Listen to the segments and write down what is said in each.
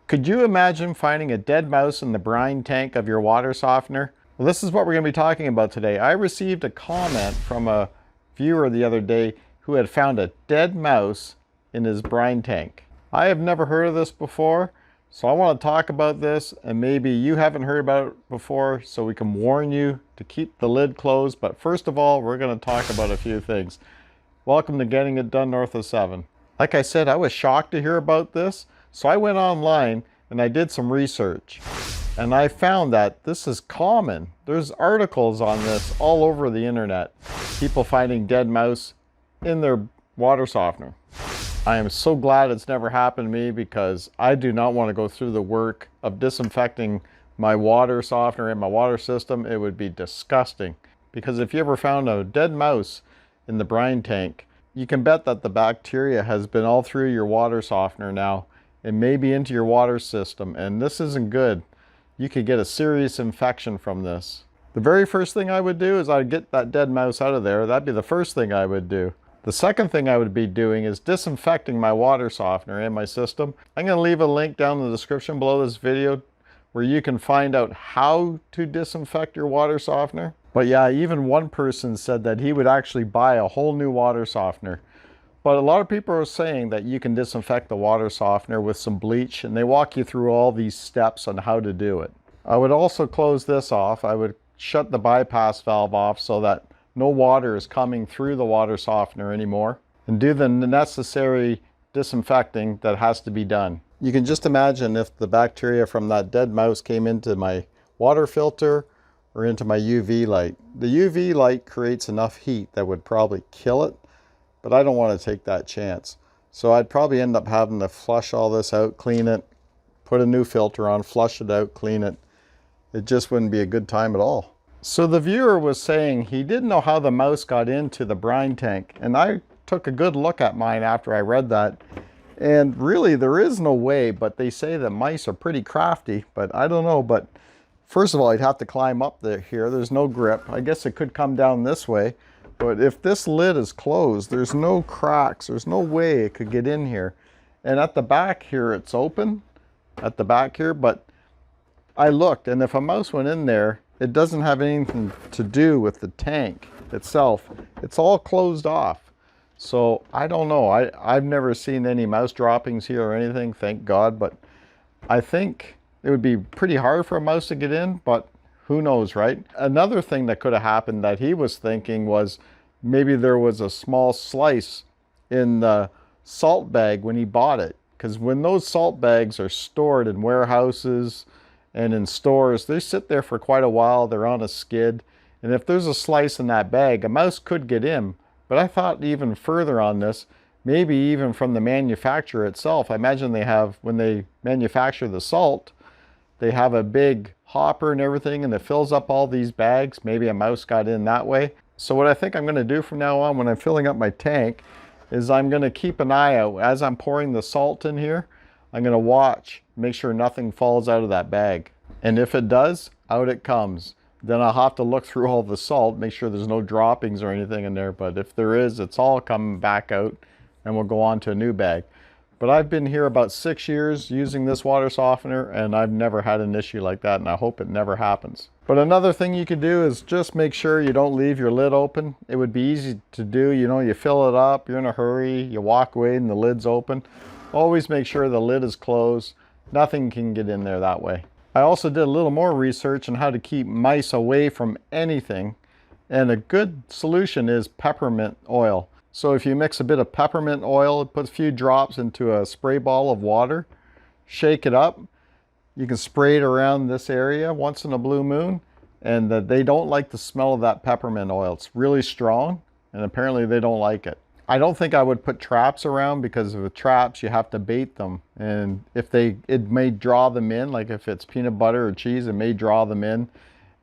Could you imagine finding a dead mouse in the brine tank of your water softener? Well, this is what we're going to be talking about today. I received a comment from a viewer the other day who had found a dead mouse in his brine tank. I have never heard of this before, so I want to talk about this, and maybe you haven't heard about it before, so we can warn you to keep the lid closed. But first of all, we're going to talk about a few things. Welcome to Getting It Done North of 7. Like I said, I was shocked to hear about this. So I went online and I did some research, and I found that this is common. There's articles on this all over the internet. People finding dead mouse in their water softener. I am so glad it's never happened to me, because I do not want to go through the work of disinfecting my water softener and my water system. It would be disgusting. Because if you ever found a dead mouse in the brine tank, you can bet that the bacteria has been all through your water softener now, and maybe into your water system, and this isn't good. You could get a serious infection from this. The very first thing I would do is I'd get that dead mouse out of there. That'd be the first thing I would do. The second thing I would be doing is disinfecting my water softener and my system. I'm going to leave a link down in the description below this video where you can find out how to disinfect your water softener. But yeah, even one person said that he would actually buy a whole new water softener. But a lot of people are saying that you can disinfect the water softener with some bleach, and they walk you through all these steps on how to do it. I would also close this off. I would shut the bypass valve off so that no water is coming through the water softener anymore, and do the necessary disinfecting that has to be done. You can just imagine if the bacteria from that dead mouse came into my water filter or into my UV light. The UV light creates enough heat that would probably kill it, but I don't want to take that chance. So I'd probably end up having to flush all this out, clean it, put a new filter on, flush it out, clean it. It just wouldn't be a good time at all. So the viewer was saying he didn't know how the mouse got into the brine tank. And I took a good look at mine after I read that. And really there is no way, but they say that mice are pretty crafty, but I don't know. But first of all, I'd have to climb up here. There's no grip. I guess it could come down this way. But if this lid is closed, there's no cracks. There's no way it could get in here. And at the back here, it's open at the back here. But I looked, and if a mouse went in there, it doesn't have anything to do with the tank itself. It's all closed off. So I don't know. I've never seen any mouse droppings here or anything, thank God. But I think it would be pretty hard for a mouse to get in, but who knows, right? Another thing that could have happened that he was thinking was maybe there was a small slice in the salt bag when he bought it. Because when those salt bags are stored in warehouses and in stores, they sit there for quite a while. They're on a skid. And if there's a slice in that bag, a mouse could get in. But I thought even further on this, maybe even from the manufacturer itself. I imagine they have, when they manufacture the salt, they have a big hopper and everything, and it fills up all these bags. Maybe a mouse got in that way. So what I think I'm going to do from now on when I'm filling up my tank is I'm going to keep an eye out as I'm pouring the salt in here. I'm going to watch, make sure nothing falls out of that bag. And if it does, out it comes. Then I'll have to look through all the salt, make sure there's no droppings or anything in there. But if there is, it's all coming back out, and we'll go on to a new bag. But I've been here about 6 years using this water softener, and I've never had an issue like that, and I hope it never happens. But another thing you could do is just make sure you don't leave your lid open. It would be easy to do. You know, you fill it up, you're in a hurry, you walk away and the lid's open. Always make sure the lid is closed. Nothing can get in there that way. I also did a little more research on how to keep mice away from anything, and a good solution is peppermint oil. So if you mix a bit of peppermint oil, put a few drops into a spray ball of water, shake it up. You can spray it around this area once in a blue moon, and they don't like the smell of that peppermint oil. It's really strong, and apparently they don't like it. I don't think I would put traps around, because with traps you have to bait them, and it may draw them in. Like if it's peanut butter or cheese, it may draw them in.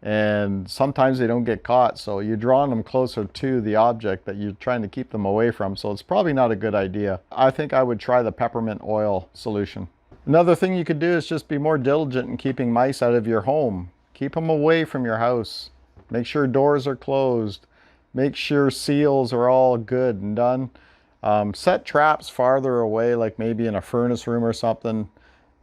And sometimes they don't get caught, so you're drawing them closer to the object that you're trying to keep them away from, so it's probably not a good idea. I think I would try the peppermint oil solution. Another thing you could do is just be more diligent in keeping mice out of your home. Keep them away from your house. Make sure doors are closed. Make sure seals are all good and done. Set traps farther away, like maybe in a furnace room or something.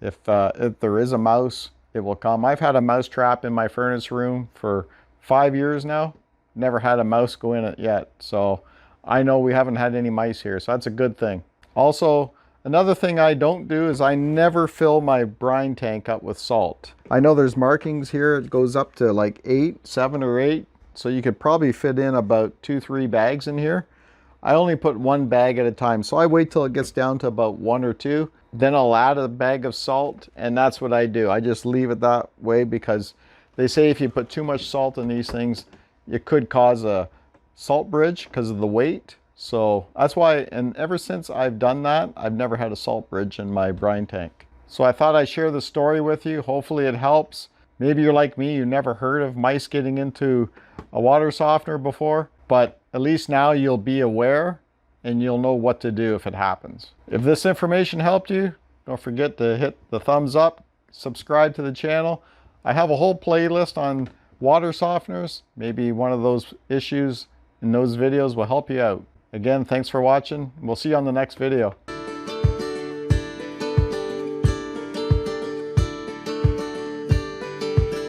If there is a mouse, it will come. I've had a mouse trap in my furnace room for 5 years now. Never had a mouse go in it yet. So I know we haven't had any mice here. So that's a good thing. Also, another thing I don't do is I never fill my brine tank up with salt. I know there's markings here. It goes up to like 7 or 8. So you could probably fit in about 2-3 bags in here. I only put 1 bag at a time. So I wait till it gets down to about 1 or 2. Then I'll add a bag of salt, and that's what I do. I just leave it that way because they say if you put too much salt in these things, it could cause a salt bridge because of the weight. So that's why, and ever since I've done that, I've never had a salt bridge in my brine tank. So I thought I'd share the story with you. Hopefully it helps. Maybe you're like me, you never heard of mice getting into a water softener before, but at least now you'll be aware and you'll know what to do if it happens. If this information helped you, don't forget to hit the thumbs up, subscribe to the channel. I have a whole playlist on water softeners. Maybe one of those issues in those videos will help you out. Again, thanks for watching. We'll see you on the next video.